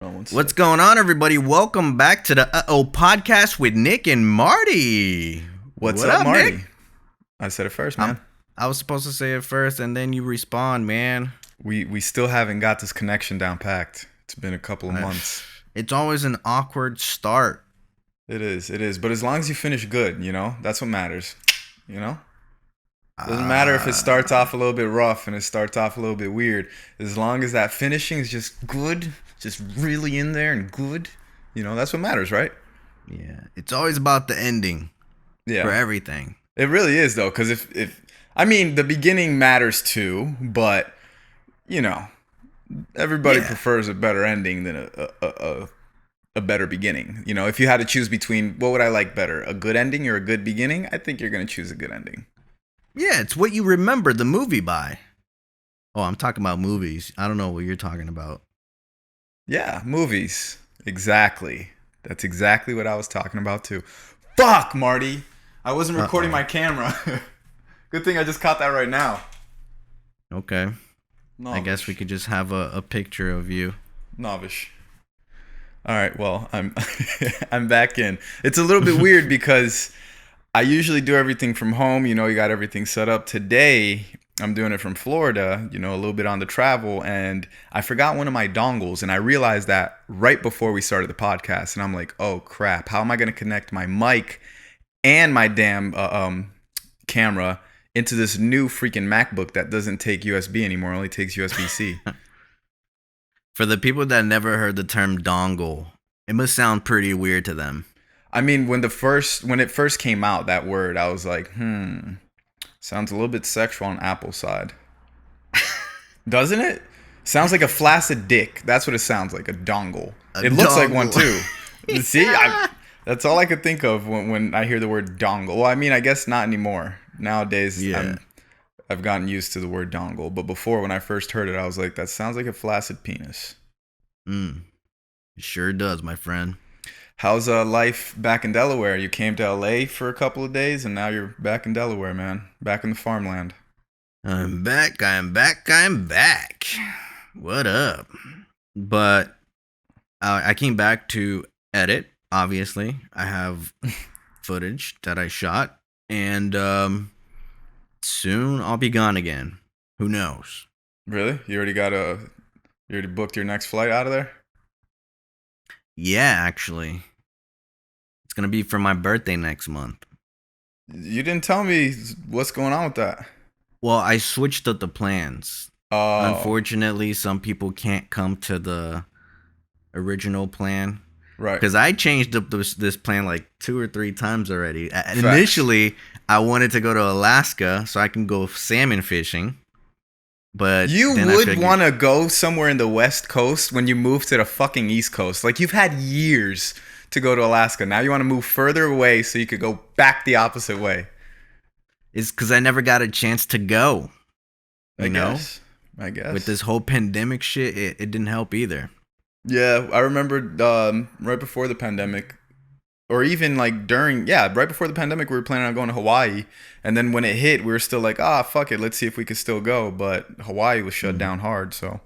What's going on, everybody? Welcome back to the Podcast with Nick and Marty. What's What up, Marty? Nick? I said it first, man. I was supposed to say it first, and then you respond, man. We still haven't got this connection down packed. It's been a couple of months. It's always an awkward start. It is. But as long as you finish good, that's what matters. Doesn't matter if it starts off a little bit rough and it starts off a little bit weird. As long as that finishing is just good, just really in there and good, that's what matters, right? Yeah, it's always about the ending. Yeah, for everything. It really is, though, because if the beginning matters too, but everybody prefers a better ending than a better beginning. If you had to choose between what would I like better, a good ending or a good beginning, I think you're gonna choose a good ending. Yeah, it's what you remember the movie by. Oh, I'm talking about movies. I don't know what you're talking about. Yeah, movies. Exactly. That's exactly what I was talking about too. Fuck, Marty. I wasn't recording my camera. Good thing I just caught that right now. Okay. Novish. I guess we could just have a picture of you. Novish. All right, well, I'm I'm back in. It's a little bit weird because I usually do everything from home. You got everything set up. Today, I'm doing it from Florida, a little bit on the travel, and I forgot one of my dongles, and I realized that right before we started the podcast, and I'm like, oh, crap, how am I going to connect my mic and my damn camera into this new freaking MacBook that doesn't take USB anymore, only takes USB-C? For the people that never heard the term dongle, it must sound pretty weird to them. I mean, when it first came out, that word, I was like, sounds a little bit sexual on Apple's side. Doesn't it? Sounds like a flaccid dick. That's what it sounds like, a dongle. It looks like one too. See, that's all I could think of when I hear the word dongle. Well, I mean, I guess not anymore. Nowadays, I've gotten used to the word dongle. But before, when I first heard it, I was like, that sounds like a flaccid penis. It sure does, my friend. How's life back in Delaware? You came to LA for a couple of days, and now you're back in Delaware, man. Back in the farmland. I'm back. What up? But I came back to edit, obviously. I have footage that I shot, and soon I'll be gone again. Who knows? Really? You already booked your next flight out of there? Yeah, actually. It's going to be for my birthday next month. You didn't tell me what's going on with that. Well, I switched up the plans. Oh. Unfortunately, some people can't come to the original plan. Right. Because I changed up this plan like 2 or 3 times already. Initially, I wanted to go to Alaska so I can go salmon fishing. But you would want to go somewhere in the West Coast when you move to the fucking East Coast. Like, you've had years to go to Alaska. Now you want to move further away so you could go back the opposite way. It's because I never got a chance to go. I guess. With this whole pandemic shit, it didn't help either. Yeah, I remember right before the pandemic, or even like right before the pandemic, we were planning on going to Hawaii. And then when it hit, we were still like, fuck it, let's see if we could still go. But Hawaii was shut down hard, so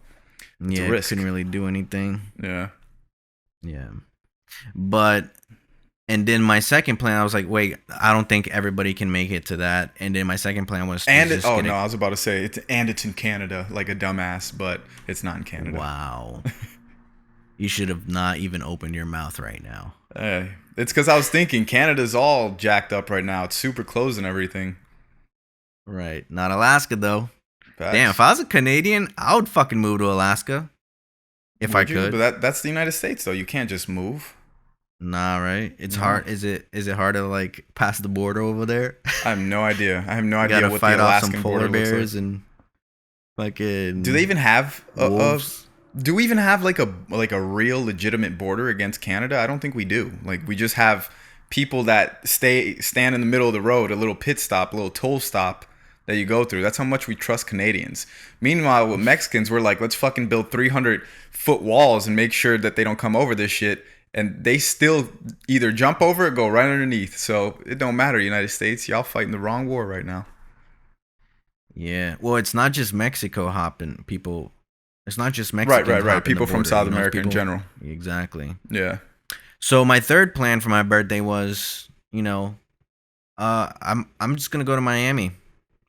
it's a risk. Couldn't really do anything. Yeah. But, and then my second plan, I was like, wait, I don't think everybody can make it to that. And then my second plan was I was about to say, it's in Canada, like a dumbass, but it's not in Canada. Wow. You should have not even opened your mouth right now. It's because I was thinking Canada's all jacked up right now. It's super closed and everything. Right. Not Alaska, though. Facts. Damn, if I was a Canadian, I would fucking move to Alaska. If I could. But that's the United States, though. You can't just move. Nah, right? It's hard. Is it hard to like pass the border over there? I have no idea. What the Alaskan border bears and fucking. Do they even have wolves? Do we even have like a real legitimate border against Canada? I don't think we do. Like, we just have people that stand in the middle of the road, a little pit stop, a little toll stop that you go through. That's how much we trust Canadians. Meanwhile, with Mexicans, we're like, let's fucking build 300-foot walls and make sure that they don't come over this shit. And they still either jump over or go right underneath. So it don't matter, United States. Y'all fighting the wrong war right now. Yeah. Well, it's not just Mexico hopping people It's not just Right, Mexicans right, right. hopping the People from border. South It's America in people. general. Exactly. Yeah. So my third plan for my birthday was, I'm just gonna go to Miami,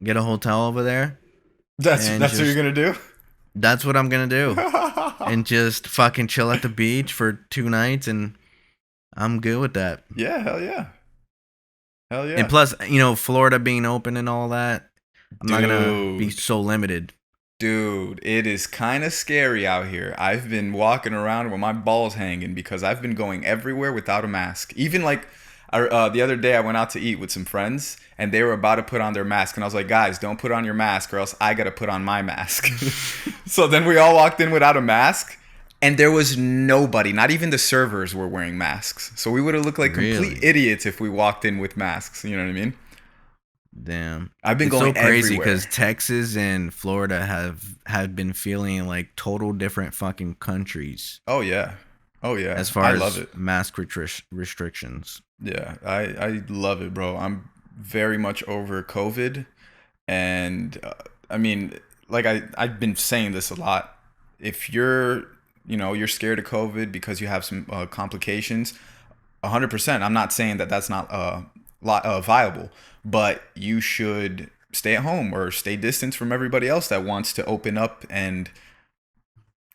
get a hotel over there, and That's what you're just gonna do. that's what I'm gonna do, and just fucking chill at the beach for 2 nights, and I'm good with that. Yeah, hell yeah. Hell And yeah. plus, Florida being open and all that, I'm not gonna be Dude. so limited. Dude, it is kind of scary out here. I've been walking around with my balls hanging because I've been going everywhere without a mask. Even like the other day, I went out to eat with some friends and they were about to put on their mask. And I was like, guys, don't put on your mask or else I got to put on my mask. So then we all walked in without a mask and there was nobody, not even the servers were wearing masks. So we would have looked like complete Really? idiots if we walked in with masks. You know what I mean? Damn. I've been It's so going crazy everywhere. because Texas and Florida have been feeling like total different fucking countries Oh, yeah. Oh, as yeah. far I love as it. mask restrictions. Yeah, I love it, bro. I'm very much over COVID, and I mean, like I've been saying this a lot. If you're scared of COVID because you have some complications, 100%. I'm not saying that that's not viable, but you should stay at home or stay distance from everybody else that wants to open up and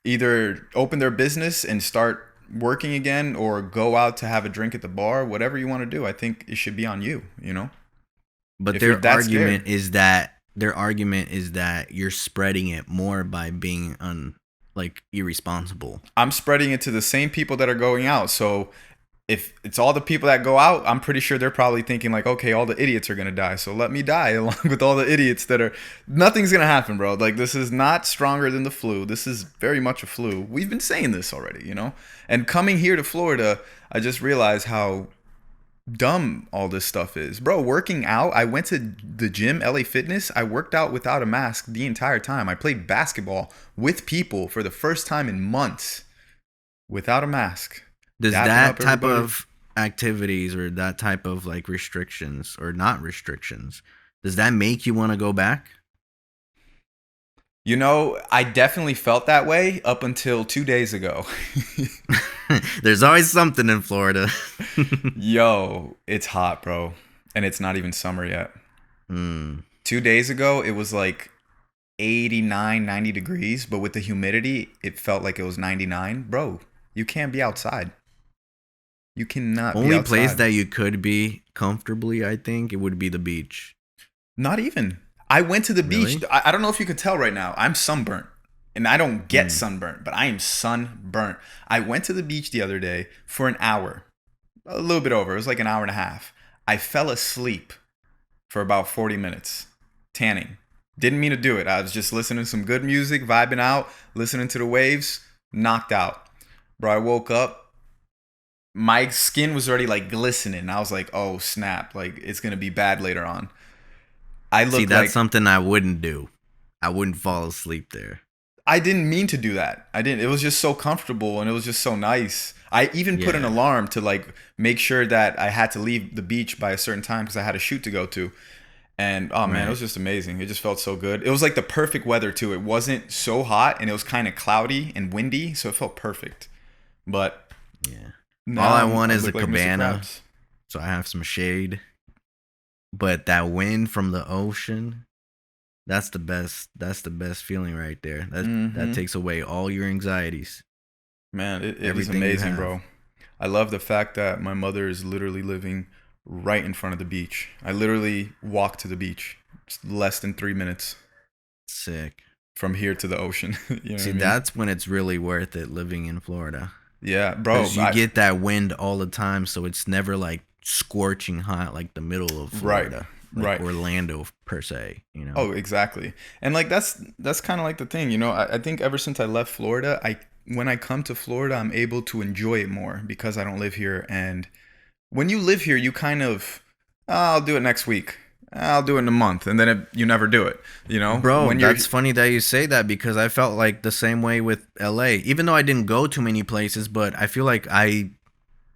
either open their business and start working again or go out to have a drink at the bar, whatever you want to do. I think it should be on you. But If you're that scared. their argument is that you're spreading it more by being like irresponsible. I'm spreading it to the same people that are going out. So if it's all the people that go out, I'm pretty sure they're probably thinking like, okay, all the idiots are gonna die, so let me die along with all the idiots that are. Nothing's gonna happen, bro. Like this is not stronger than the flu. This is very much a flu. We've been saying this already. And coming here to Florida, I just realized how dumb all this stuff is, bro. Working out, I went to the gym, LA Fitness. I worked out without a mask the entire time. I played basketball with people for the first time in months without a mask. Does Dapping that up type everybody. of activities or that type of like restrictions or not restrictions, does that make you want to go back? I definitely felt that way up until 2 days ago. There's always something in Florida. Yo, it's hot, bro. And it's not even summer yet. Hmm. 2 days ago, it was like 89, 90 degrees, but with the humidity, it felt like it was 99. Bro, you can't be outside. You cannot be Only place outside. that you could be comfortably, I think, it would be the beach. Not even. I went to the beach. Really? I don't know if you could tell right now. I'm sunburnt. And I don't get Hmm. sunburnt, but I am sunburnt. I went to the beach the other day for an hour. A little bit over. It was like an hour and a half. I fell asleep for about 40 minutes tanning. Didn't mean to do it. I was just listening to some good music, vibing out, listening to the waves, knocked out. Bro, I woke up. My skin was already like glistening. I was like, oh snap. Like it's going to be bad later on. I See, look that's like something I wouldn't do. I wouldn't fall asleep there. I didn't mean to do that. I didn't. It was just so comfortable and it was just so nice. I even put an Yeah. alarm to like make sure that I had to leave the beach by a certain time because I had a shoot to go to. And oh man, it Right. was just amazing. It just felt so good. It was like the perfect weather too. It wasn't so hot and it was kind of cloudy and windy, so it felt perfect. But Yeah. All now I want I is a look like Mr. cabana, Krabs. so I have some shade. But that wind from the ocean, that's the best. That's the best feeling right there. That Hmm. takes away all your anxieties. Man, it is Everything you amazing, have. bro. I love the fact that my mother is literally living right in front of the beach. I literally walk to the beach. It's less than 3 minutes Sick. from here to the ocean. You know what See, I mean? that's when it's really worth it living in Florida. Yeah, bro. Because you get that wind all the time, so it's never like scorching hot like the middle of Right, Florida, like right. Orlando per se. Oh, exactly. And like that's kind of like the thing, I think ever since I left Florida, I when I come to Florida, I'm able to enjoy it more because I don't live here. And when you live here, you kind of, "Oh, I'll do it next week. I'll do it in a month," and then you never do it. Bro, When you're that's funny that you say that because I felt like the same way with LA. Even though I didn't go too many places, but I feel like I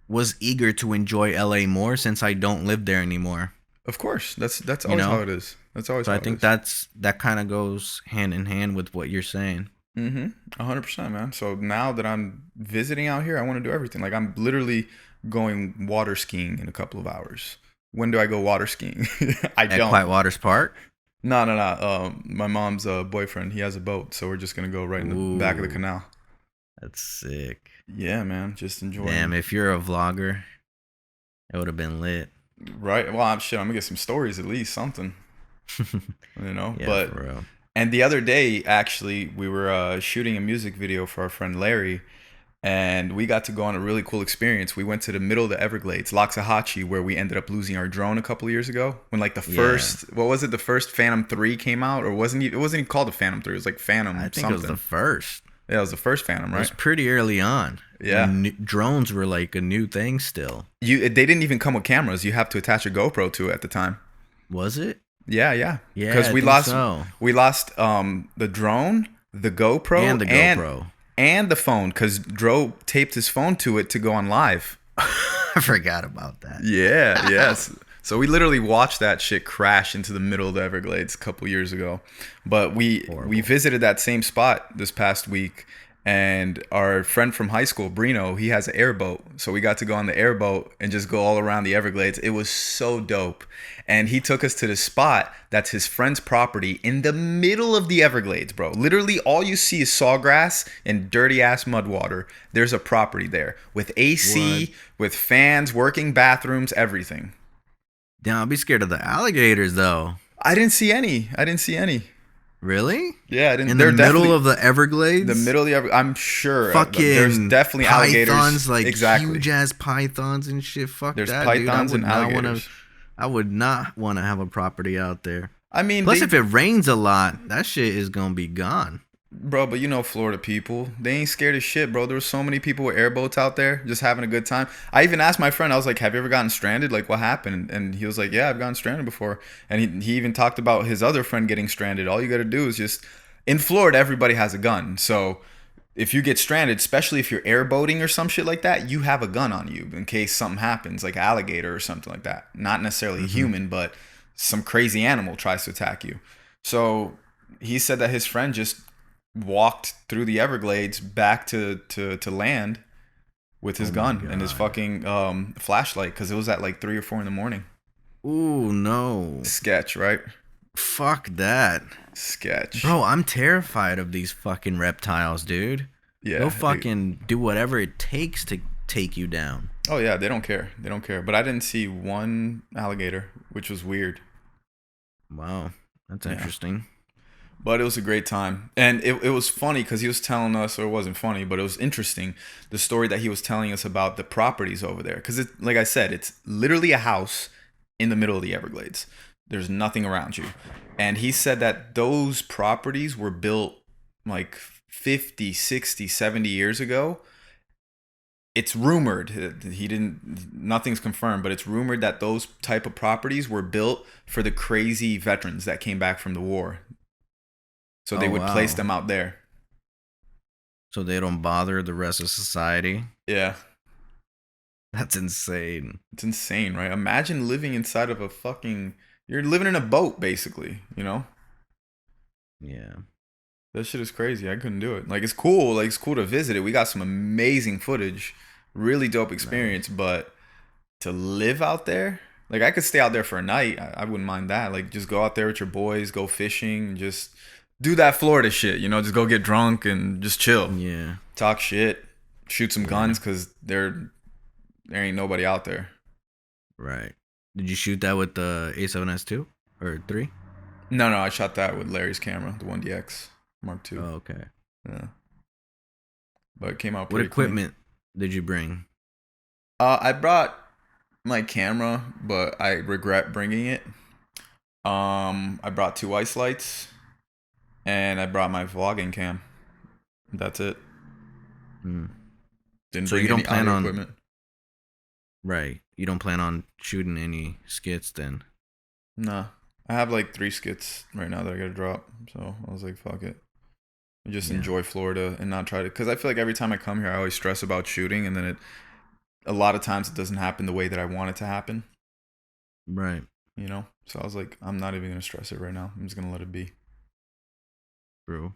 was eager to enjoy LA more since I don't live there anymore. Of course, that's You always how know? it is. That's always So how I it think is. that kind of goes hand in hand with what you're saying. 100%, man. So now that I'm visiting out here, I want to do everything. Like I'm literally going water skiing in a couple of hours. When do I go water skiing? I At don't. Quiet Waters Park? No, no, no. My mom's boyfriend, he has a boat, so we're just gonna go right in the back of the Ooh, canal. that's sick. Yeah, man, just Damn, enjoying. if you're a vlogger, it would have been lit. Right. Well, I'm gonna get some stories at least, something, you know. Yeah, But for real. and the other day, actually, we were shooting a music video for our friend Larry, and we got to go on a really cool experience. We went to the middle of the Everglades, Loxahatchee, where we ended up losing our drone a couple of years ago. When like the Yeah, first, what was it? The first Phantom 3 came out, or it wasn't even called the Phantom 3. It was like I Phantom think it was the something. first. Yeah, it was the first Phantom, It was right? pretty early on Yeah. when drones were like a new thing still. They didn't even come with cameras. You have to attach a GoPro to it at the time. Was it? Yeah, yeah. Yeah, Because I think so. we lost the drone, the GoPro, And the GoPro. and the phone because Dro taped his phone to it to go on live. I forgot about that. Yeah, yes. So we literally watched that shit crash into the middle of the Everglades a couple years ago. But we Horrible. visited that same spot this past week, and our friend from high school, Brino, he has an airboat. So we got to go on the airboat and just go all around the Everglades. It was so dope. And he took us to the spot that's his friend's property in the middle of the Everglades, bro. Literally all you see is sawgrass and dirty ass mud water. There's a property there with What? AC, with fans, working bathrooms, everything. Damn, I'll be scared of the alligators though. I didn't see any. I didn't see any. Really? Yeah, I didn't. In the They're middle definitely of the the Everglades? middle of the. I'm sure there's Fucking definitely alligators. pythons, like Exactly. huge ass pythons and shit. Fuck There's that, dude. pythons and alligators. I would not want to have a property out there. I mean, Plus, if it rains a lot, that shit is gonna be gone. bro, but you know Florida people, they ain't scared of shit, bro. There were so many people with airboats out there just having a good time. I even asked my friend, I was like, "Have you ever gotten stranded? Like, what happened?" And he was like, "Yeah, I've gotten stranded before." And he even talked about his other friend getting stranded. All you got to do is just in Florida, everybody has a gun, so if you get stranded, especially if you're airboating or some shit like that, you have a gun on you in case something happens, like alligator or something like that. Not necessarily a Hmm. human, but some crazy animal tries to attack you. So he said that his friend just walked through the Everglades back to land with his Oh my gun and his god. fucking flashlight because it was at like 3 or 4 in the morning. Ooh no. Sketch, right? Fuck that. Sketch. Bro, I'm terrified of these fucking reptiles, dude. They'll Yeah. fucking do whatever it takes to take you down. Oh yeah, they don't care. They don't care. But I didn't see one alligator, which was weird. Wow. That's Yeah. interesting. But it was a great time. And it was funny because he was telling us, or it wasn't funny, but it was interesting, the story that he was telling us about the properties over there. Because, like I said, it's literally a house in the middle of the Everglades. There's nothing around you. And he said that those properties were built like 50, 60, 70 years ago. It's rumored, he didn't, nothing's confirmed, but it's rumored that those type of properties were built for the crazy veterans that came back from the war, so they Oh would place wow. them out there. So they don't bother the rest of society. Yeah, That's insane. it's insane, right? Imagine living inside of a fucking. You're living in a boat, basically. You know, Yeah. that shit is crazy. I couldn't do it. Like it's cool. Like it's cool to visit it. We got some amazing footage, really dope experience. Nice. But to live out there, like I could stay out there for a night. I wouldn't mind that. Like just go out there with your boys, go fishing, and just do that Florida shit. You know, just go get drunk and just chill, Yeah. talk shit, shoot some Yeah. guns because there ain't nobody out there. Right. Did you shoot that with the A7S2 or 3? No, no, I shot that with Larry's camera, the 1DX Mark II. Oh, okay. Yeah, but it came out What pretty clean. equipment did you bring? I brought my camera, but I regret bringing it. I brought two ice lights, and I brought my vlogging cam. That's it. Hmm. Didn't So you bring don't any plan audio on equipment. right. You don't plan on shooting any skits then. Nah, I have like 3 skits right now that I gotta drop. So I was like, fuck it. I just Yeah. enjoy Florida and not try to, because I feel like every time I come here, I always stress about shooting, and then a lot of times it doesn't happen the way that I want it to happen. Right. You know. So I was like, I'm not even gonna stress it right now. I'm just gonna let it be. Bro.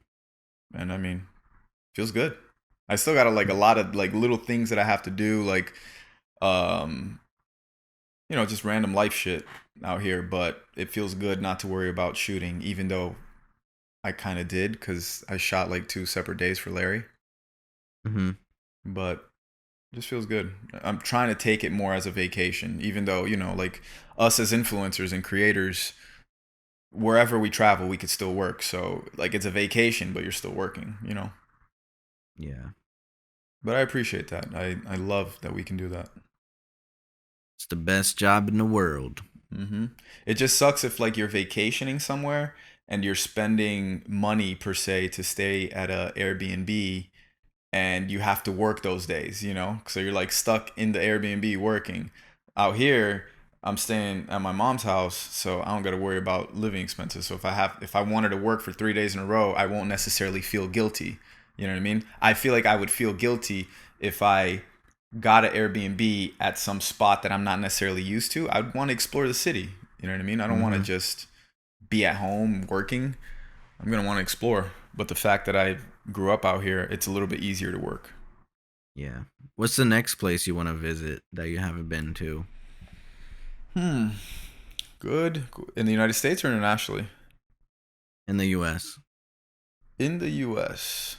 and I mean, feels good. I still got like a lot of like little things that I have to do, like um, just random life shit out here. But it feels good not to worry about shooting, even though I kind of did because I shot like 2 separate days for Larry. Mm-hmm. But just feels good. I'm trying to take it more as a vacation, even though like us as influencers and creators, wherever we travel, we could still work. So like it's a vacation, but you're still working. Yeah. But I appreciate that. I love that we can do that. It's the best job in the world. It just sucks if like you're vacationing somewhere and you're spending money per se to stay at a Airbnb and you have to work those days. So you're like stuck in the Airbnb working. Out here, I'm staying at my mom's house, so I don't got to worry about living expenses. So if I wanted to work for 3 days in a row, I won't necessarily feel guilty. You know what I mean? I feel like I would feel guilty if I got an Airbnb at some spot that I'm not necessarily used to. I'd want to explore the city. You know what I mean? I don't want to Mm-hmm. just be at home working. I'm gonna want to explore. But the fact that I grew up out here, it's a little bit easier to work. Yeah. What's the next place you want to visit that you haven't been to Hmm. Good. In the United States or internationally? in the U.S.? In the U.S.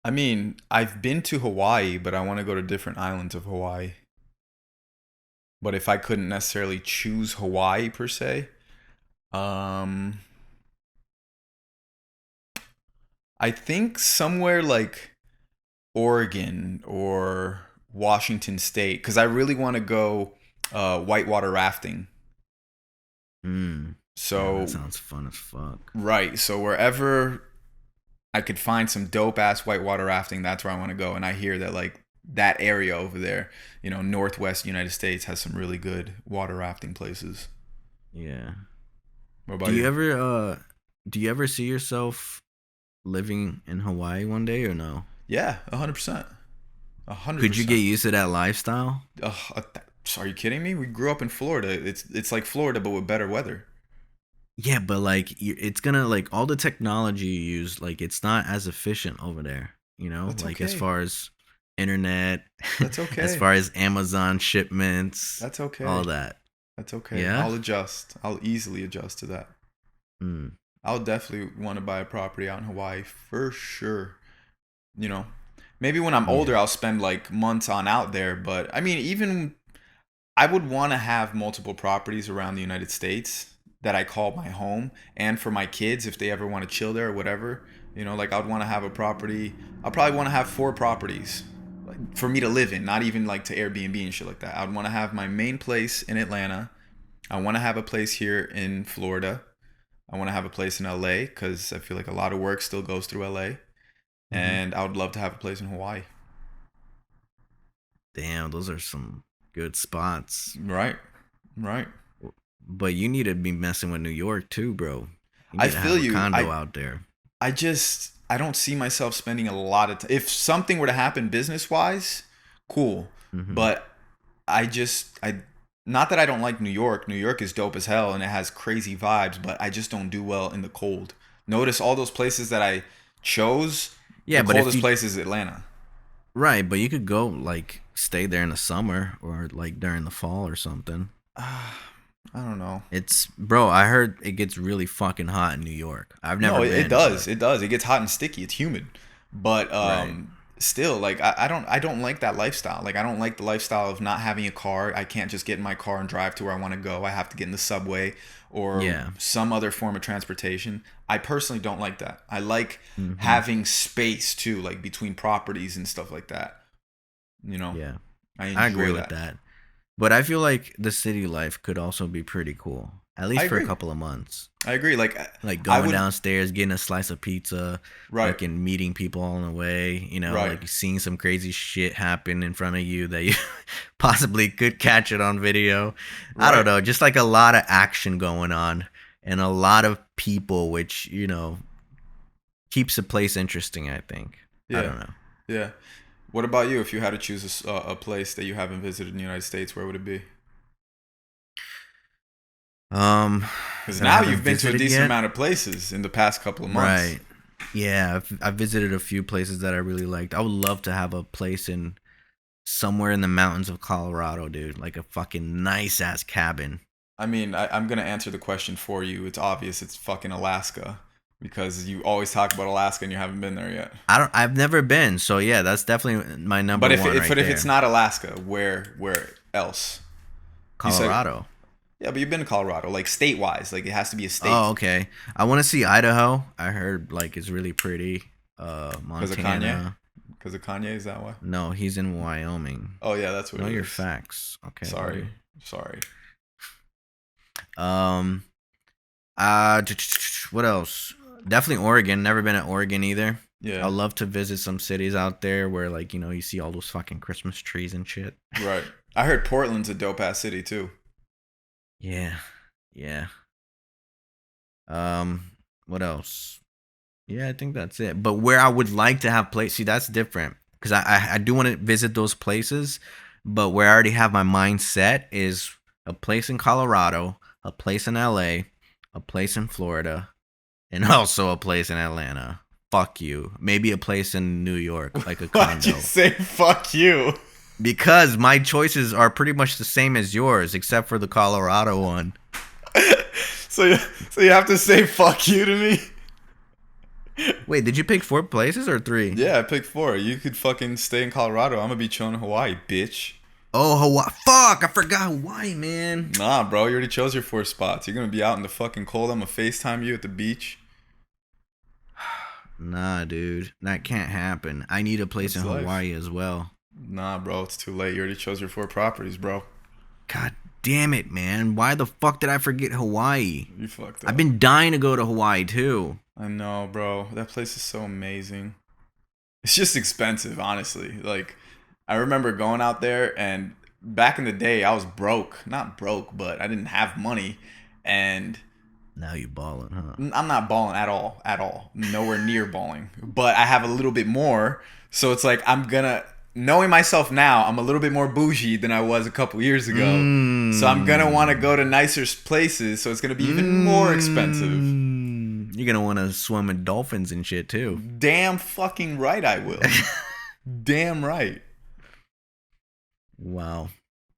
I mean, I've been to Hawaii, but I want to go to different islands of Hawaii. But if I couldn't necessarily choose Hawaii per se, um, I think somewhere like Oregon or Washington State, because I really want to go whitewater rafting. Mm. Yeah, that So, sounds fun as fuck. right. So, wherever I could find some dope ass whitewater rafting, that's where I want to go. And I hear that, like, that area over there, Northwest United States has some really good water rafting places. Yeah. What Do about you you? ever do you ever see yourself living in Hawaii one day or no? Yeah, 100%. A hundred Could you get percent. used to that lifestyle? Are you kidding me? We grew up in Florida. It's like Florida, but with better weather. Yeah, but like it's gonna like all the technology you use, like it's not as efficient over there. That's Like as okay. far as internet, That's as okay. far as Amazon shipments, That's all okay. that. That's okay. Yeah. I'll adjust. I'll easily adjust to that. Mm, I'll definitely want to buy a property out in Hawaii for sure. You know, maybe when I'm older, yeah. I'll spend like months on out there. But I mean, even I would want to have multiple properties around the United States that I call my home, and for my kids if they ever want to chill there or whatever. Like I'd want to have a property. I'll probably want to have 4 properties like, for me to live in, not even like to Airbnb and shit like that. I'd want to have my main place in Atlanta. I want to have a place here in Florida. I want to have a place in LA because I feel like a lot of work still goes through LA. Hmm. And I would love to have a place in Hawaii. Damn, those are some good spots. Right. Right. But you need to be messing with New York too, bro. You I need to have feel a you. condo I out there. I don't see myself spending a lot of time. If something were to happen business wise, cool. Hmm. But I not that I don't like New York. New York is dope as hell and it has crazy vibes, but I just don't do well in the cold. Notice all those places that I chose, Yeah, the but if coldest you place is Atlanta. right, but you could go like stay there in the summer or like during the fall or something. I don't know. It's bro, I heard it gets really fucking hot in New York. I've No, never it been, does. but It does. It gets hot and sticky. It's humid. But right. still like I don't like that lifestyle. Like I don't like the lifestyle of not having a car. I can't just get in my car and drive to where I want to go. I have to get in the subway or Yeah. some other form of transportation. I personally don't like that. I like Hmm. having space too, like between properties and stuff like that. You know, Yeah. I I agree enjoy with that. that. But I feel like the city life could also be pretty cool. At I least for a agree. couple of months. I agree. Like Like I going would downstairs, getting a slice of pizza, right, fucking meeting people on the way, right, like seeing some crazy shit happen in front of you that you possibly could catch it on video. I don't right. know, just like a lot of action going on and a lot of people, which, keeps a place interesting, I think. I Yeah. don't know. Yeah. What about you? If you had to choose a place that you haven't visited in the United States, where would it be? Um, Because that I now haven't you've been to a visited decent yet. amount of places in the past couple of months. Right. Yeah, I've visited a few places that I really liked. I would love to have a place in somewhere in the mountains of Colorado, dude. Like a fucking nice ass cabin. I mean, I'm gonna answer the question for you. It's obvious. It's fucking Alaska because you always talk about Alaska and you haven't been there yet. I've never been, so yeah, that's definitely my number But if one if right but if it's there. not Alaska, where else? You said Colorado. yeah, but you've been to Colorado, like state wise. Like it has to be a state Oh, okay. I want to see Idaho. I heard like it's really pretty. because of Kanye. Montana. Because of Kanye, is that why? No, he's in Wyoming. Oh yeah, that's what Know it your is. facts, okay, Sorry, buddy. sorry. Um, what else? Definitely Oregon. Never been at Oregon either. I'd Yeah, love to visit some cities out there where, like, you see all those fucking Christmas trees and shit. right. I heard Portland's a dope ass city too. Yeah, yeah. What else? Yeah, I think that's it. But where I would like to have place, see, that's different because I do want to visit those places, but where I already have my mind set is a place in Colorado, a place in LA, a place in Florida, and also a place in Atlanta. Fuck you. Maybe a place in New York, like a Why'd you condo. say fuck you? Because my choices are pretty much the same as yours, except for the Colorado one. So you have to say fuck you to me? Wait, did you pick 4 places or 3? Yeah, I picked 4. You could fucking stay in Colorado. I'm gonna be chilling in Hawaii, bitch. Oh, Hawaii. Fuck, I forgot Hawaii, man. Nah, bro, you already chose your 4 spots. You're gonna be out in the fucking cold. I'm gonna FaceTime you at the beach. Nah, dude, that can't happen. I need a place in That's life. Hawaii as well. Nah, bro, it's too late. You already chose your 4 properties, bro. God damn it, man. Why the fuck did I forget Hawaii? You fucked I've up. been dying to go to Hawaii too. I know, bro. That place is so amazing. It's just expensive, honestly. Like, I remember going out there, and back in the day, I was broke. Not broke, but I didn't have money. And Now you balling, huh? I'm not balling at all, at all. Nowhere near balling. But I have a little bit more. So it's like I'm gonna, knowing myself now, I'm a little bit more bougie than I was a couple years ago. So I'm gonna want to go to nicer places. So it's gonna be even more expensive. You're gonna want to swim with dolphins and shit too. Damn fucking right I will. Damn right. Wow.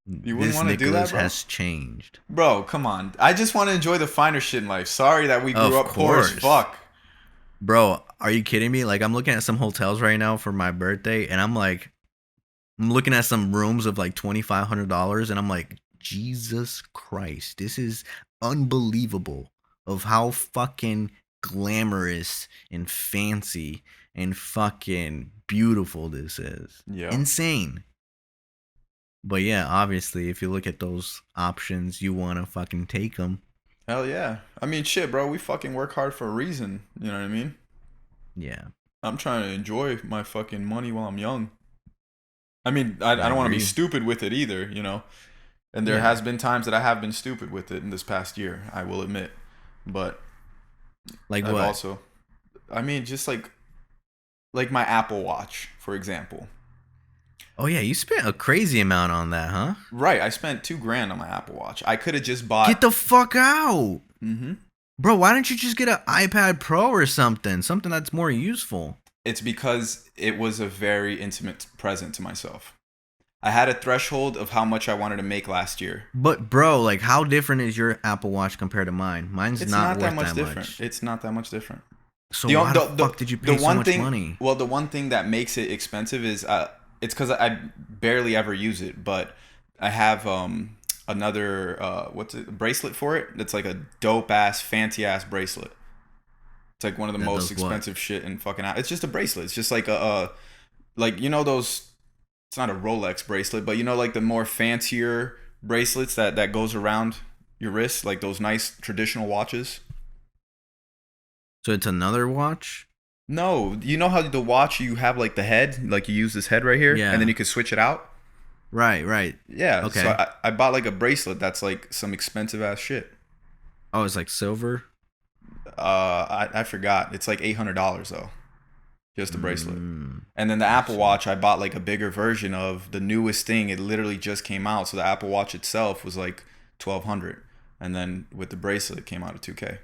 You wouldn't This want to do that, Nicholas bro? has changed. Bro, come on. I just want to enjoy the finer shit in life. Sorry that we Of grew up poor as course. fuck. Bro, are you kidding me? Like, I'm looking at some hotels right now for my birthday, and I'm looking at some rooms of like $2,500, and I'm like, Jesus Christ, this is unbelievable of how fucking glamorous and fancy and fucking beautiful this is. Yeah. Insane. But yeah, obviously, if you look at those options, you want to fucking take them. Hell yeah. I mean, shit, bro. We fucking work hard for a reason. You know what I mean? Yeah, I'm trying to enjoy my fucking money while I'm young. I mean, I I don't want to be agree. stupid with it either, you know? And there Yeah. has been times that I have been stupid with it in this past year, I will admit. But Like I've what? also, I mean, just like my Apple Watch, for example. Oh yeah, you spent a crazy amount on that, huh? Right, I spent $2,000 on my Apple Watch. I could have just Get bought. the fuck out. Mm-hmm. Bro, why don't you just get an iPad Pro or something? Something that's more useful. It's because it was a very intimate present to myself. I had a threshold of how much I wanted to make last year. But bro, like how different is your Apple Watch compared to mine? Mine's It's not not that worth much that different. much. It's not that much different. So why the fuck did you pay so much thing, money? Well, the one thing that makes it expensive is it's because I barely ever use it, but I have another what's it, bracelet for it. It's like a dope ass, fancy ass bracelet. It's like one of the That most does what? expensive shit in fucking. It's just a bracelet. It's just like a like you know those. It's not a Rolex bracelet, but you know like the more fancier bracelets that goes around your wrist, like those nice traditional watches. So it's another watch? No, you know how the watch you have like the head, like you use this head right here, Yeah. and then you could switch it out. Right, right. Yeah. Okay. So I bought like a bracelet that's like some expensive ass shit. Oh, it's like silver? I forgot. It's like $800 though, just a bracelet. Mm. And then the Apple Watch, I bought like a bigger version of the newest thing. It literally just came out, so the Apple Watch itself was like 1,200. and then with the bracelet, it came out at 2K.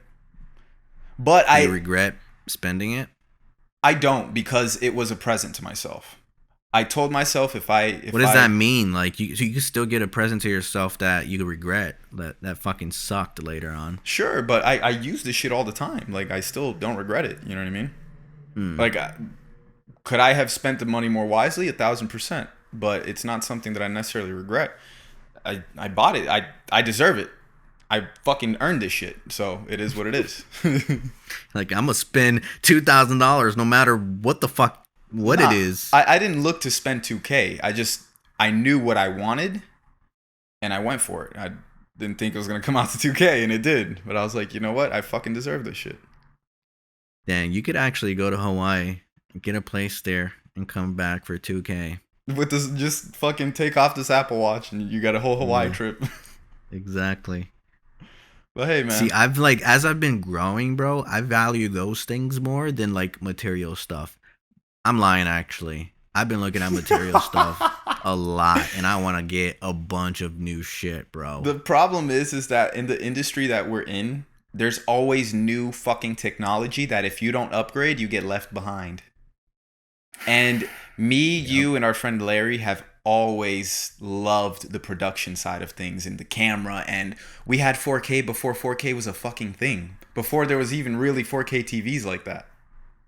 But Do you regret spending it? I don't, because it was a present to myself. I told myself if What does that mean? Like, so you can still get a present to yourself that you could regret that fucking sucked later on. sure, but I use this shit all the time. Like, I still don't regret it. You know what I mean? Hmm. Like, could I have spent the money more wisely? 1,000%. But it's not something that I necessarily regret. I bought it. I deserve it. I fucking earned this shit. So it is what it is. Like, I'm gonna spend $2,000 no matter what the fuck what it Nah, is. I didn't look to spend 2K. I knew what I wanted, and I went for it. I didn't think it was gonna come out to 2K, and it did. But I was like, you know what? I fucking deserve this shit. Dang, you could actually go to Hawaii, get a place there, and come back for 2K. With this, just fucking take off this Apple Watch, and you got a whole Hawaii Yeah, trip. exactly. But hey, See, man. I've like as I've been growing, bro, I value those things more than like material stuff. I'm lying actually. I've been looking at material stuff a lot and I want to get a bunch of new shit, bro. The problem is that in the industry that we're in, there's always new fucking technology that if you don't upgrade, you get left behind. And me, Yep. you, and our friend Larry have always loved the production side of things and the camera. And we had 4K before 4K was a fucking thing. Before there was even really 4K TVs like that.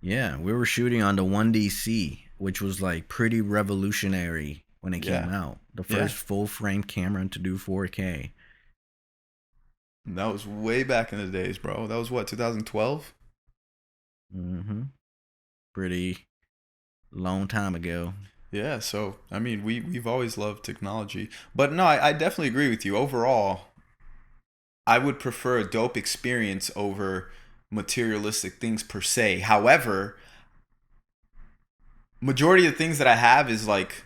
Yeah, we were shooting on the 1DC, which was like pretty revolutionary when it came Yeah. out. The Yeah. first full frame camera to do 4K. That was way back in the days, bro. That was what, 2012? Mhm. Pretty long time ago. Yeah, so I mean, we've always loved technology, but no, I definitely agree with you. Overall, I would prefer a dope experience over materialistic things per se. However, majority of the things that I have is like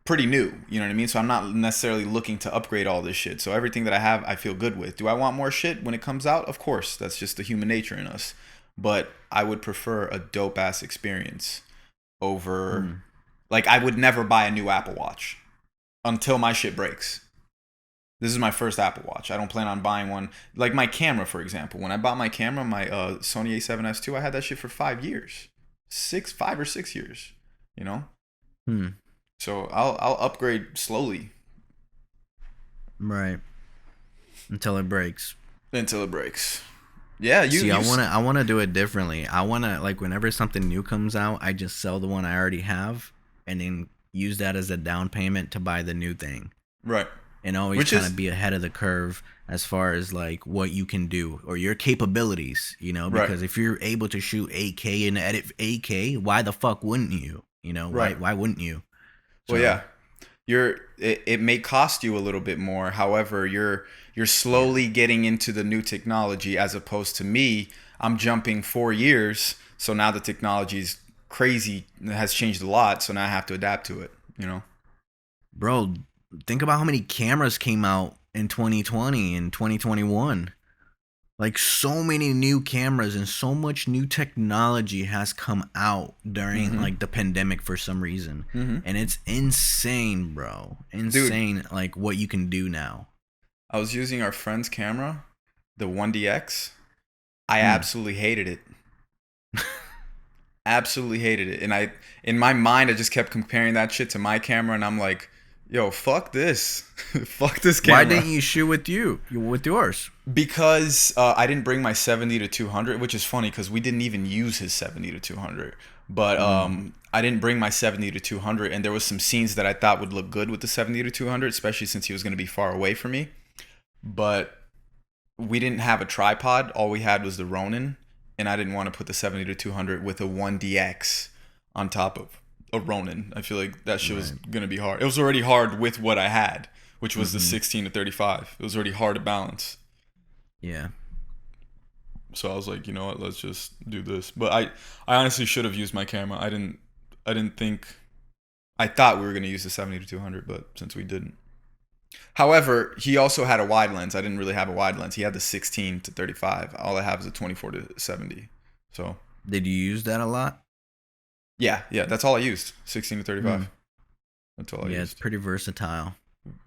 pretty new. You know what I mean? So I'm not necessarily looking to upgrade all this shit. So everything that I have, I feel good with. Do I want more shit when it comes out? Of course, that's just the human nature in us. But I would prefer a dope ass experience over, Hmm. like, I would never buy a new Apple Watch until my shit breaks. This is my first Apple Watch. I don't plan on buying one. Like my camera, for example. When I bought my camera, my Sony A7S II, I had that shit for 5 years, 5 or 6 years. You know, Hmm. so I'll upgrade slowly Right. Until it breaks. until it breaks. Yeah, See, I wanna do it differently. I wanna like whenever something new comes out, I just sell the one I already have and then use that as a down payment to buy the new thing. right, And always which kind is of be ahead of the curve as far as like what you can do or your capabilities, right, because if you're able to shoot 8K and edit 8K, why the fuck wouldn't you? Why right. why wouldn't you? Well, So, yeah, it may cost you a little bit more. However, you're yeah. slowly getting into the new technology as opposed to me. I'm jumping 4 years, so now the technology's crazy. It has changed a lot, so now I have to adapt to it. You know. Bro, think about how many cameras came out in 2020 and 2021. Like so many new cameras and so much new technology has come out during Mm-hmm. like the pandemic for some reason. Mm-hmm. And it's insane, bro. Dude, Insane like what you can do now. I was using our friend's camera, the 1DX. I Hmm. absolutely hated it. Absolutely hated it. And in my mind, I just kept comparing that shit to my camera, and I'm like, yo, fuck this. Fuck this Why camera. didn't you shoot with with yours? Because I didn't bring my 70 to 200, which is funny because we didn't even use his 70 to 200. But Hmm. I didn't bring my 70 to 200, and there was some scenes that I thought would look good with the 70 to 200, especially since he was going to be far away from me. But we didn't have a tripod. All we had was the Ronin, and I didn't want to put the 70 to 200 with a 1DX on top of a Ronin. I feel like that shit was Right. going to be hard. It was already hard with what I had, which was the Hmm. 16 to 35. It was already hard to balance. Yeah. So I was like, you know what, let's just do this. But I honestly should have used my camera. I didn't think I thought we were gonna use the 70 to 200, but since we didn't. However, he also had a wide lens. I didn't really have a wide lens. He had the 16 to 35. All I have is a 24 to 70. So Did you use that a lot? yeah, that's all I used. 16 to Hmm. 35. That's all I Yeah, it's used. pretty versatile.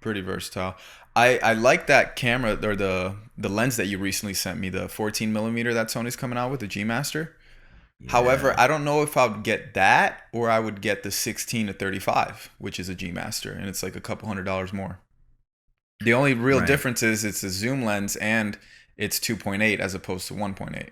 Pretty versatile. I like that camera or the lens that you recently sent me, the 14 millimeter that Sony's coming out with, the G Master. However, Yeah. I don't know if I would get that or I would get the 16 to 35, which is a G Master, and it's like a couple $100 more. The only real Right. difference is it's a zoom lens and it's 2.8 as opposed to 1.8.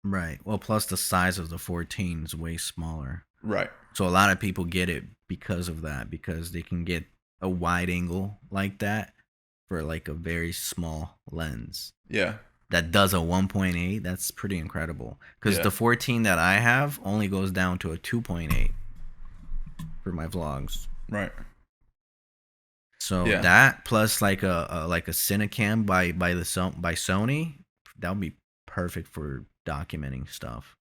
Right. Well, plus the size of the 14 is way smaller. Right. So a lot of people get it because of that, because they can get a wide angle like that for like a very small lens Yeah. that does a 1.8. That's pretty incredible. Because Yeah. the 14 that I have only goes down to a 2.8 for my vlogs. Right. So Yeah. that plus like a Cinecam by Sony, that would be perfect for documenting stuff.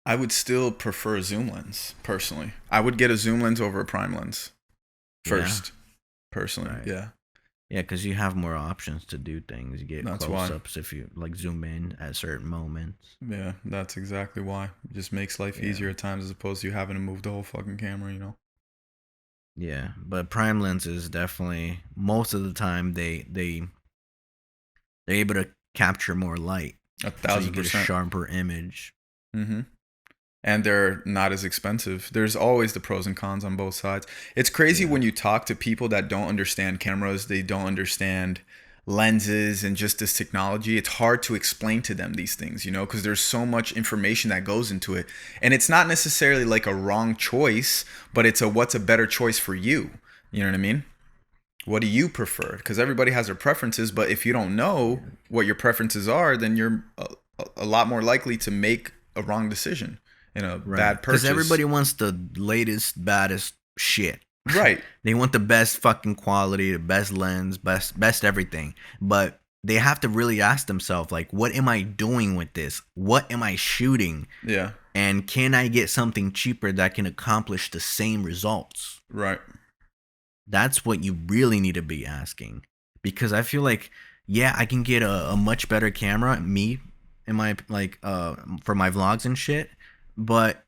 I would still prefer a zoom lens personally. I would get a zoom lens over a prime lens Yeah. first, personally. Right. Yeah. Yeah, because you have more options to do things. You get That's close why. ups if you like zoom in at certain moments. Yeah, that's exactly why. It just makes life Yeah. easier at times as opposed to you having to move the whole fucking camera, you know? Yeah. But prime lenses definitely most of the time they're able to capture more light. A So you thousand get a percent. sharper image. Mm-hmm. And they're not as expensive. There's always the pros and cons on both sides. It's crazy Yeah. when you talk to people that don't understand cameras, they don't understand lenses and just this technology. It's hard to explain to them these things, you know, because there's so much information that goes into it. And it's not necessarily like a wrong choice, but it's a what's a better choice for you. You know what I mean? What do you prefer? Because everybody has their preferences, but if you don't know what your preferences are, then you're a lot more likely to make a wrong decision in a Right. bad Because purchase. everybody wants the latest, baddest shit. Right. They want the best fucking quality, the best lens, best everything. But they have to really ask themselves, like, what am I doing with this? What am I shooting? Yeah. And can I get something cheaper that can accomplish the same results? Right. That's what you really need to be asking. Because I feel like, yeah, I can get a much better camera, me, in my like for my vlogs and shit, but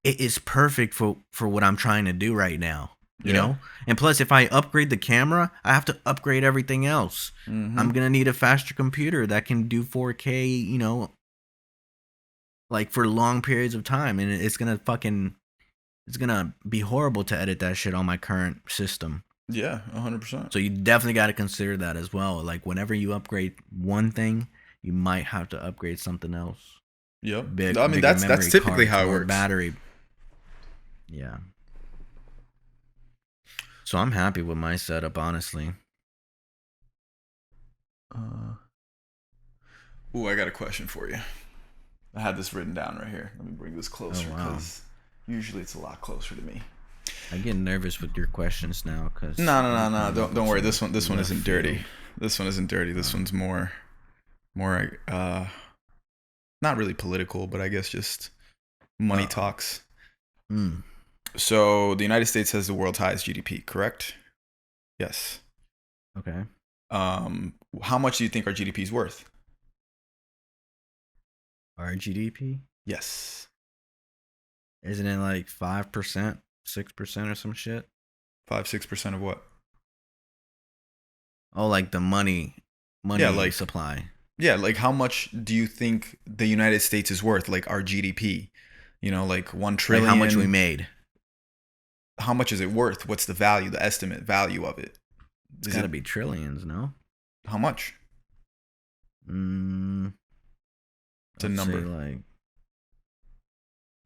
it is perfect for what I'm trying to do right now. You Yeah. know? And plus if I upgrade the camera, I have to upgrade everything else. Mm-hmm. I'm gonna need a faster computer that can do 4K, you know, like for long periods of time. And it's gonna be horrible to edit that shit on my current system. Yeah. 100%. So you definitely got to consider that as well. Like whenever you upgrade one thing, you might have to upgrade something else. Yep. I mean, Bigger that's memory typically cards, how it more works. battery. Yeah. So I'm happy with my setup, honestly. Uh, Ooh, I got a question for you. I had this written down right here. Let me bring this Oh closer wow. because usually it's a lot closer to me. I get nervous with your questions now because No, no, you no, no. come up Don't with worry. some This one left isn't dirty. field. This one isn't dirty. This one's more not really political, but I guess just money Uh oh. talks. Mm, So the United States has the world's highest GDP, correct? Yes. okay. How much do you think our GDP is worth? Our GDP Yes. isn't it like 5%, 6% or some shit? 5, 6% of what? Oh, like the Yeah, money like supply. yeah, like how much do you think the United States is worth? Like our GDP, you know, like one Like how much we trillion. made. How much is it worth? What's the value, the estimate value of it? It's Is got to it be trillions, no? how much? Mm, It's a let's say number. like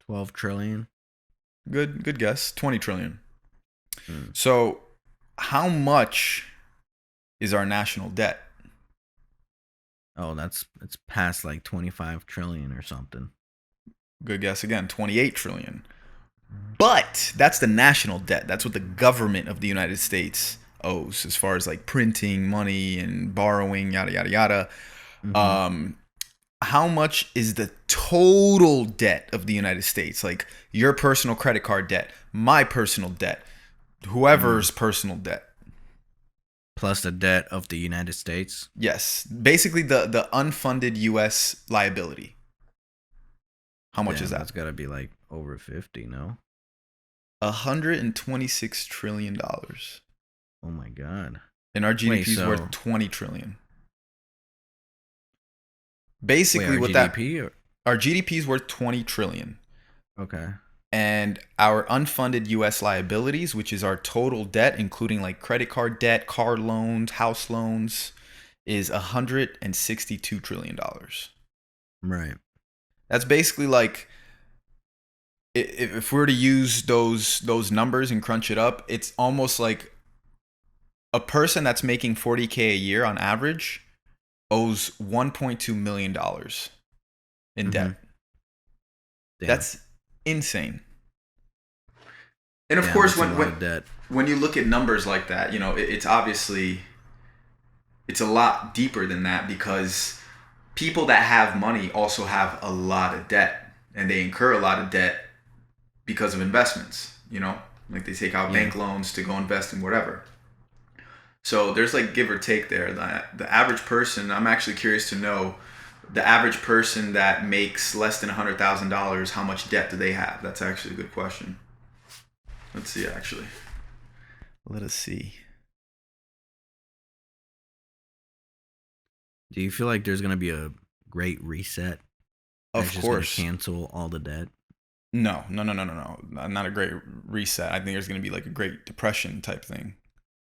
12 trillion. Good guess. 20 trillion. Mm. So, how much is our national debt? Oh, that's it's past like 25 trillion or something. Good guess again. 28 trillion. But that's the national debt. That's what the government of the United States owes as far as like printing money and borrowing, yada yada yada. Mm-hmm. Um, how much is the total debt of the United States? Like your personal credit card debt, my personal debt, Mm. whoever's personal debt. Plus the debt of the United States. Yes, basically the unfunded U.S. liability. How much is Damn, that? that's got to be like over 50, no? $126 trillion. Oh my god. And our Wait, GDP is worth so 20 trillion. wait, Basically, our what that GDP or our GDP is worth 20 trillion. okay. And our unfunded US liabilities, which is our total debt, including like credit card debt, car loans, house loans, is $162 trillion dollars. Right. That's basically like, if we were to use those numbers and crunch it up, it's almost like a person that's making 40K a year on average owes $1.2 million dollars in Mhm. debt. Damn. That's insane. And of Damn, course, that's a when lot when of debt. when you look at numbers like that, it's obviously, it's a lot deeper than that, because people that have money also have a lot of debt, and they incur a lot of debt because of investments. Like they take out Yeah. bank loans to go invest in whatever. So there's like give or take there. The average person, I'm actually curious to know, the average person that makes less than $100,000, how much debt do they have? That's actually a good question. Let's see, actually. Let us see. Do you feel like there's gonna be a great reset that's Of just gonna course. cancel all the debt? No, no, no, no, no, no. Not a great reset. I think there's going to be like a great depression type thing.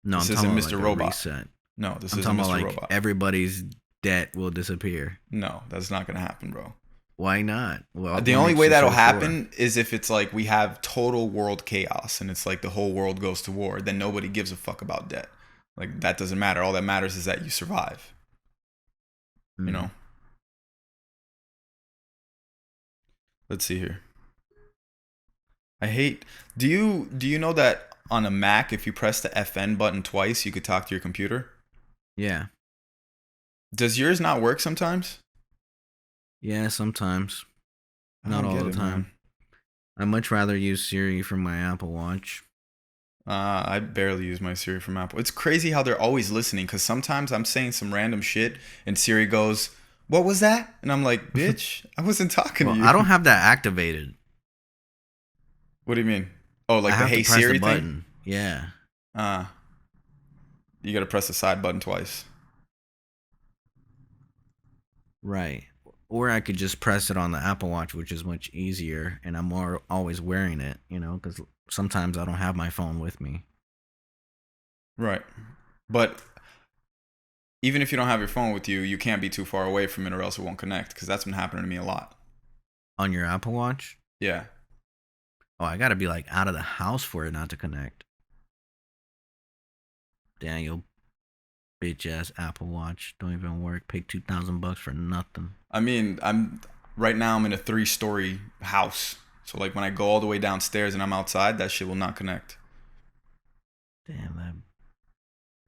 No, This I'm talking isn't about Mr. like a Robot. reset. No, this I'm isn't talking about Mr. like Robot. everybody's debt will disappear. No, that's not going to happen, bro. Why not? Well, The what only makes way you that'll so sure? happen is if it's like we have total world chaos and it's like the whole world goes to war. Then nobody gives a fuck about debt. Like that doesn't matter. All that matters is that you survive. You Hmm. know. Let's see here. I hate. Do you know that on a Mac, if you press the FN button twice, you could talk to your computer? Yeah. Does yours not work sometimes? Yeah, sometimes. I Not don't all get the it, man. time. I much rather use Siri from my Apple Watch. I barely use my Siri from Apple. It's crazy how they're always listening, because sometimes I'm saying some random shit and Siri goes, "What was that?" And I'm like, "Bitch, I wasn't talking to Well, you." I don't have that activated. What do you mean? Oh, I like the have to Hey press the Siri thing? button. Yeah. Uh, you got to press the side button twice. Right. Or I could just press it on the Apple Watch, which is much easier, and I'm more always wearing it, because sometimes I don't have my phone with me. Right. But even if you don't have your phone with you, you can't be too far away from it or else it won't connect, because that's been happening to me a lot. On your Apple Watch? Yeah. Oh, I gotta be like out of the house for it not to connect. Daniel, bitch ass Apple Watch don't even work. Pay $2,000 for nothing. I mean, right now I'm in a 3-story house. So like when I go all the way downstairs and I'm outside, that shit will not connect. Damn that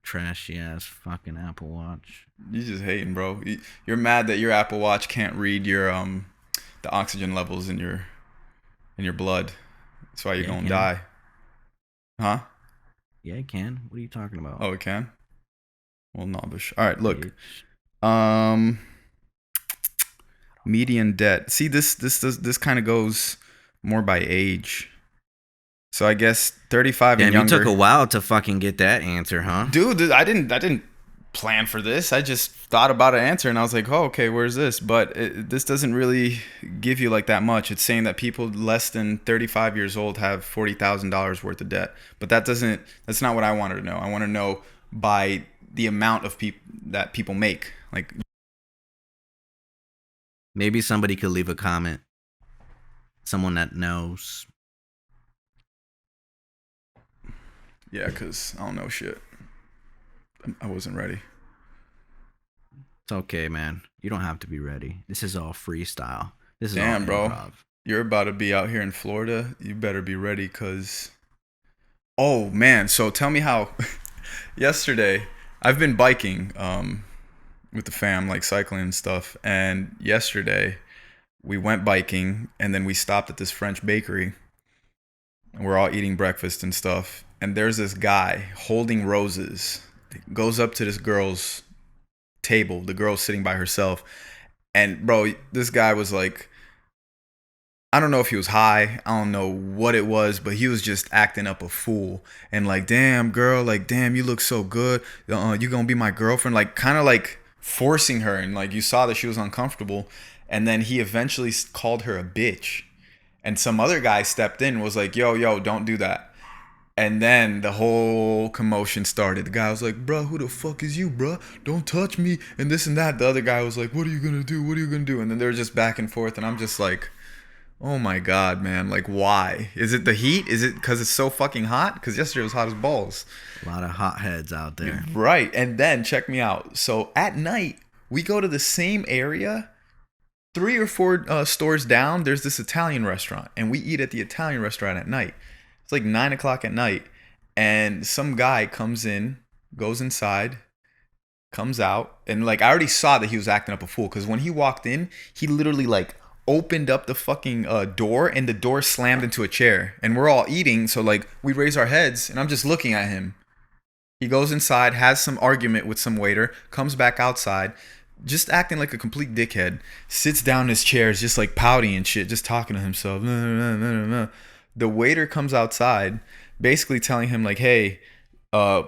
trashy ass fucking Apple Watch. You just hating, bro. You're mad that your Apple Watch can't read your the oxygen levels in your blood. That's why you're Yeah, it gonna can. die. Huh? Yeah, it can. What are you talking about, Oh, it can. Well, no, but all right. Look, bitch? um, median debt. See, this kind of goes more by age. So I guess 35 and Damn, you took a younger. while to fucking get that answer, huh? Dude, I didn't plan for this. I just thought about an answer and I was like, oh, okay, where's this? But this doesn't really give you like that much. It's saying that people less than 35 years old have $40,000 worth of debt. But that's not what I wanted to know. I want to know by the amount of people that people make. Like, Maybe somebody could leave a comment. Someone that knows. yeah, because I don't know shit. I wasn't ready. It's okay, man. You don't have to be ready. This is all freestyle. This is all Damn, bro. improv. You're about to be out here in Florida. You better be ready because. Oh, man. So tell me how. Yesterday, I've been biking with the fam, like cycling and stuff. And yesterday, we went biking and then we stopped at this French bakery. And we're all eating breakfast and stuff. And there's this guy holding roses. Goes up to this girl's table. The girl's sitting by herself. And bro, this guy was like I don't know if he was high. I don't know what it was, but he was just acting up a fool and like, damn girl, like damn, you look so good. You gonna be my girlfriend? Like kind of like forcing her, and like you saw that she was uncomfortable. And then he eventually called her a bitch. And some other guy stepped in and was like, yo, don't do that. And then the whole commotion started. The guy was like, bro, who the fuck is you, bro? Don't touch me, and this and that. The other guy was like, what are you gonna do? What are you gonna do? And then they were just back and forth, and I'm just like, oh my god, man! Like, why? Is it the heat? Is it because it's so fucking hot? Because yesterday was hot as balls. A lot of hotheads out there. Right. And then check me out. So at night, we go to the same area. 3 or 4 stores down, there's this Italian restaurant, and we eat at the Italian restaurant at night. It's like 9 o'clock at night, and some guy comes in, goes inside, comes out, and like I already saw that he was acting up a fool because when he walked in, he literally like opened up the fucking door, and the door slammed into a chair, and we're all eating, so like we raise our heads, and I'm just looking at him. He goes inside, has some argument with some waiter, comes back outside, just acting like a complete dickhead, sits down in his chair, is just like pouting and shit, just talking to himself. The waiter comes outside, basically telling him like, hey, uh,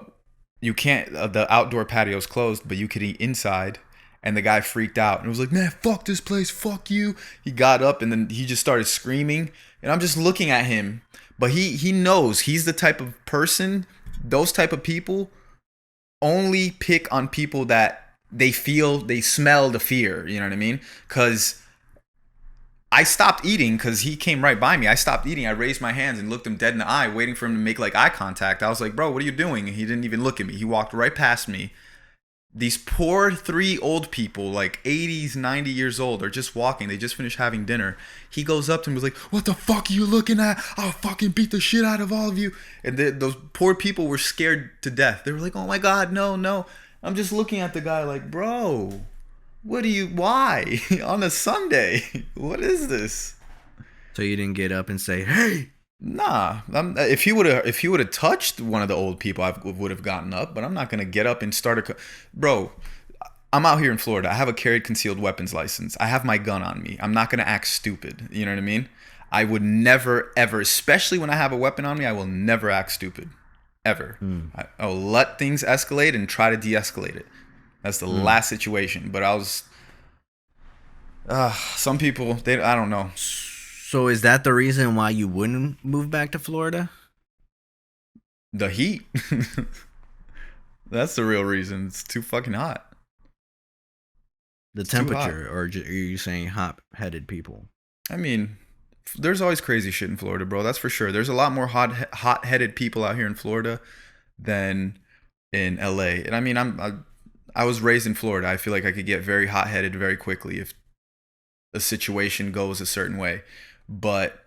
you can't, the outdoor patio's closed, but you could eat inside. And the guy freaked out and was like, man, fuck this place, fuck you. He got up and then he just started screaming. And I'm just looking at him. But he knows he's the type of person, those type of people only pick on people that they smell the fear. You know what I mean? Because I stopped eating because he came right by me. I stopped eating. I raised my hands and looked him dead in the eye, waiting for him to make like eye contact. I was like, bro, what are you doing? And he didn't even look at me. He walked right past me. These poor 3 old people, like 80s, 90 years old, are just walking. They just finished having dinner. He goes up to him and was like, what the fuck are you looking at? I'll fucking beat the shit out of all of you. And those poor people were scared to death. They were like, oh my God, no, no. I'm just looking at the guy like, bro, why? On a Sunday? What is this? So you didn't get up and say, hey. Nah, if he would have touched one of the old people, I would have gotten up. But I'm not gonna get up and start bro. I'm out here in Florida. I have a carried concealed weapons license. I have my gun on me. I'm not gonna act stupid. You know what I mean? I would never ever, especially when I have a weapon on me, I will never act stupid, ever. I will let things escalate and try to de-escalate it. That's the last situation. But some people, I don't know. So is that the reason why you wouldn't move back to Florida? The heat. That's the real reason. It's too fucking hot. The temperature, or are you saying hot-headed people? I mean, there's always crazy shit in Florida, bro. That's for sure. There's a lot more hot-headed people out here in Florida than in LA. And I mean, I was raised in Florida. I feel like I could get very hot-headed very quickly if a situation goes a certain way. But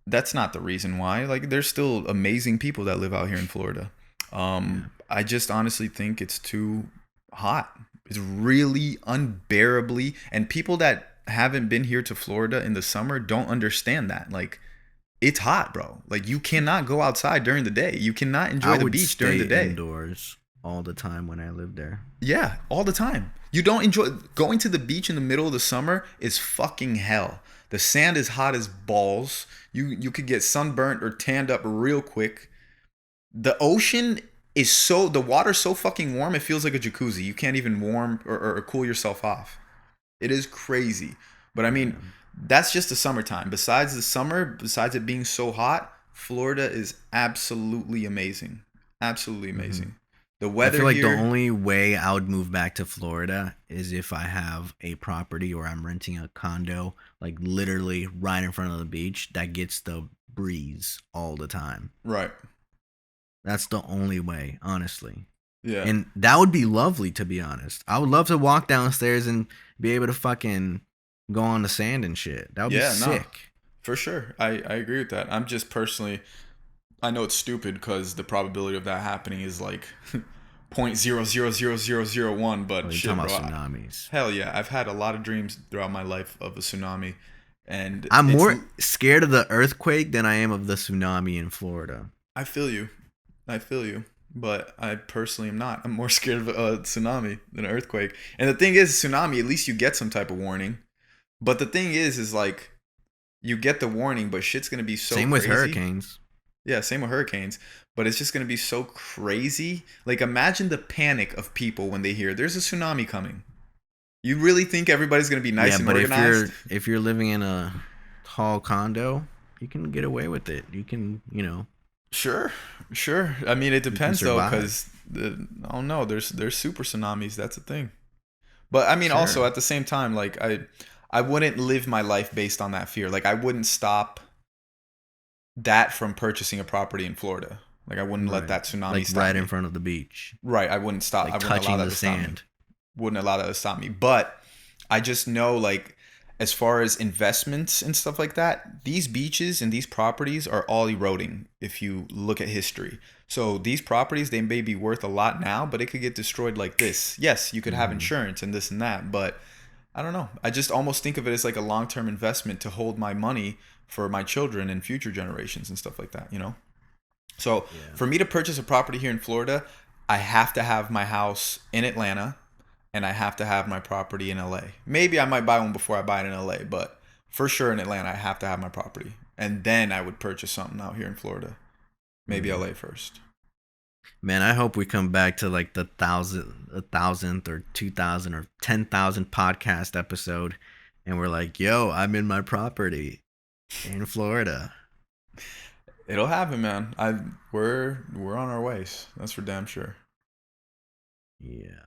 that's not the reason why. Like, there's still amazing people that live out here in Florida. I just honestly think it's too hot. It's really unbearably, and people that haven't been here to Florida in the summer don't understand that. Like, it's hot, bro. Like, you cannot go outside during the day. You cannot enjoy the beach during the day. Indoors all the time when I lived there. Yeah, all the time. You don't enjoy going to the beach in the middle of the summer is fucking hell. The sand is hot as balls. You could get sunburnt or tanned up real quick. The ocean is the water's so fucking warm, it feels like a jacuzzi. You can't even warm or cool yourself off. It is crazy. But I mean, that's just the summertime. Besides the summer, besides it being so hot, Florida is absolutely amazing. Absolutely amazing. Mm-hmm. The weather I feel like here, the only way I would move back to Florida is if I have a property or I'm renting a condo, like literally right in front of the beach that gets the breeze all the time. Right. That's the only way, honestly. Yeah. And that would be lovely, to be honest. I would love to walk downstairs and be able to fucking go on the sand and shit. That would be sick. No, for sure. I agree with that. I'm just personally, I know it's stupid because the probability of that happening is like 0.00001, but shit, talking bro. About tsunamis. Hell yeah. I've had a lot of dreams throughout my life of a tsunami. And I'm more scared of the earthquake than I am of the tsunami in Florida. I feel you. But I personally am not. I'm more scared of a tsunami than an earthquake. And the thing is, tsunami, at least you get some type of warning. But the thing is like, you get the warning, but shit's gonna be so Same with crazy. hurricanes. Yeah, same with hurricanes, but it's just gonna be so crazy. Like imagine the panic of people when they hear there's a tsunami coming. You really think everybody's gonna be Yeah, nice and but organized? if you're living in a tall condo, you can get away with it. You can, Sure, sure. I mean, it you can depends though, survive. because I don't know. There's super tsunamis. That's a thing. But I mean, also Sure. at the same time, like I wouldn't live my life based on that fear. Like I wouldn't stop that from purchasing a property in Florida. Like I wouldn't let Right. that tsunami Like stop right in me. front of the beach. Right. I wouldn't stop. I Like wouldn't allow touching that the to stop me. sand. Wouldn't allow that to stop me. But I just know, like, as far as investments and stuff like that, these beaches and these properties are all eroding if you look at history. So these properties, they may be worth a lot now, but it could get destroyed like this. Yes, you could have Hmm. insurance and this and that, but I don't know. I just almost think of it as like a long term investment to hold my money for my children and future generations and stuff like that, you know? So Yeah. for me to purchase a property here in Florida, I have to have my house in Atlanta and I have to have my property in LA. Maybe I might buy one before I buy it in LA, but for sure in Atlanta, I have to have my property. And then I would purchase something out here in Florida. Maybe Hmm. LA first. Man, I hope we come back to like the thousandth or 2,000 or 10,000 podcast episode, and we're like, "Yo, I'm in my property in Florida." It'll happen, man. We're on our ways. That's for damn sure. Yeah.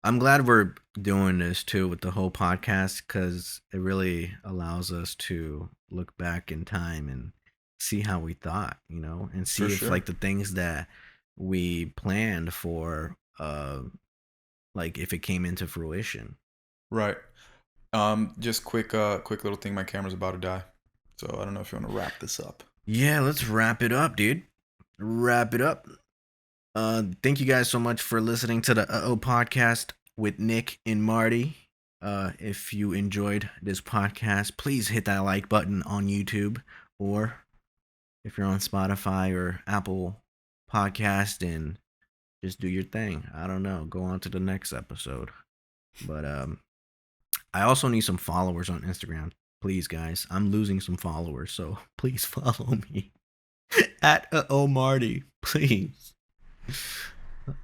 I'm glad we're doing this too with the whole podcast because it really allows us to look back in time and see how we thought, and For see if sure. like the things that we planned for, like if it came into fruition. Right. Just quick little thing. My camera's about to die, so I don't know if you want to wrap this up. Yeah, let's wrap it up, dude. Wrap it up. Thank you guys so much for listening to the podcast with Nick and Marty. If you enjoyed this podcast, please hit that like button on YouTube, or if you're on Spotify or Apple Podcast, and just do your thing. I don't know. Go on to the next episode. But I also need some followers on Instagram. Please, guys, I'm losing some followers, so please follow me at Marty, please.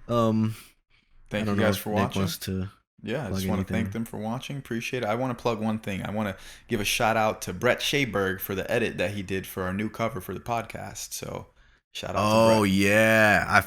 Um, I Thank you don't know guys if for Nick watching. wants to Yeah, I plug just want to thank anything. them for watching. Appreciate it. I want to plug one thing. I want to give a shout out to Brett Shaberg for the edit that he did for our new cover for the podcast. So, shout out to Oh Brett. yeah, I